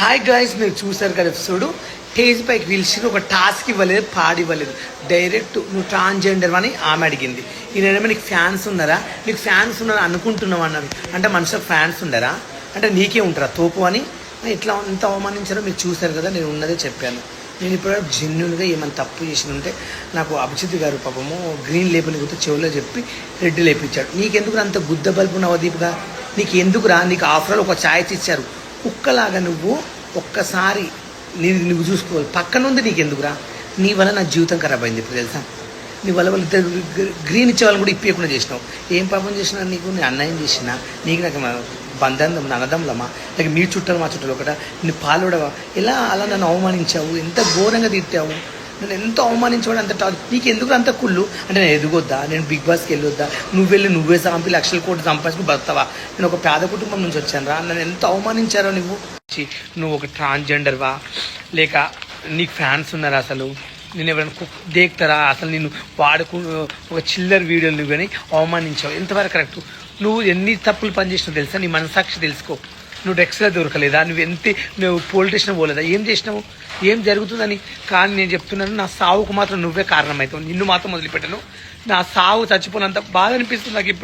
Hi guys, మీరు చూసారు కదా ఎపిసోడ్. స్టేజ్ పైకి పిలిచి ఒక టాస్క్ ఇవ్వలేదు, పాడివ్వలేదు. డైరెక్ట్ నువ్వు ట్రాన్స్జెండర్ అని ఆమె అడిగింది. ఈయనేమో నీకు ఫ్యాన్స్ ఉన్నారా, నీకు ఫ్యాన్స్ ఉన్నారా అనుకుంటున్నావు అన్నారు. అంటే మనుషులకు ఫ్యాన్స్ ఉండరా, అంటే నీకే ఉంటారా తోపు అని ఇట్లా ఎంత అవమానించారో మీరు చూసారు కదా. నేను ఉన్నదే చెప్పాను. నేను ఇప్పుడు జెన్యున్గా ఏమైనా తప్పు చేసి ఉంటే నాకు అభిజిత్ గారు పాపము గ్రీన్ లేబుల్ గుర్తు చెవులో చెప్పి రెడ్ లేపించాడు. నీకెందుకు అంత గుద్ద బల్పు నవదీప్గా, నీకు ఎందుకురా? నీకు ఆఫ్టర్ ఒక ఛాయిస్ ఇచ్చారు. కుక్కలాగా నువ్వు ఒక్కసారి నువ్వు చూసుకోవాలి. పక్కనుంది నీకు ఎందుకురా? నీ వల్ల నా జీవితం ఖరాబ్ అయింది ఇప్పుడు తెలుసా. నీ వల్ల వాళ్ళు ఇద్దరు గ్రీన్ ఇచ్చే వాళ్ళని కూడా ఇప్పకుండా చేసినావు. ఏం పాపం చేసినా నీకు? నేను అన్యాయం చేసినా నీకు? నాకు బంధం అన్నదమ్ములమ్మా, లేక మీ చుట్టాలు మా చుట్టాలు ఒకట నీ పాలుడవా? ఎలా అలా నన్ను అవమానించావు? ఎంత ఘోరంగా తిట్టావు నన్ను, ఎంత అవమానించావు. అంత నీకు ఎందుకు అంత కుళ్ళు? అంటే నేను ఎదుగొద్దా? నేను బిగ్ బాస్కి వెళ్ళొద్దా? నువ్వు వెళ్ళి నువ్వే సంపి లక్షల కోట్లు సంపాదించుకుని బతావా? నేను ఒక పేద కుటుంబం నుంచి వచ్చాను రా. నన్ను ఎంత అవమానించారో నువ్వు ఒక ట్రాన్స్జెండర్వా, లేక నీకు ఫ్యాన్స్ ఉన్నారా? అసలు నేను ఎవరైనా దేక్తారా? అసలు నేను ఒక చిల్లర్ వీడియోలు నువ్వు కానీ అవమానించావు. ఎంతవరకు కరెక్ట్? నువ్వు ఎన్ని తప్పులు పనిచేసినావు తెలుసా? నీ మనసాక్షి తెలుసుకో. నువ్వు డ్రగ్స్లో దొరకలేదా? నువ్వు పోలీస్ స్టేషన్ పోలేదా? ఏం చేసినావు? ఏం జరుగుతుందని? కానీ నేను చెప్తున్నాను, నా సావుకు మాత్రం నువ్వే కారణమవుతావు. నిన్ను మాత్రం వదిలిపెట్టాను. నా సావు చచ్చిపోయినంత బాధ అనిపిస్తుంది నాకు ఇప్పుడు.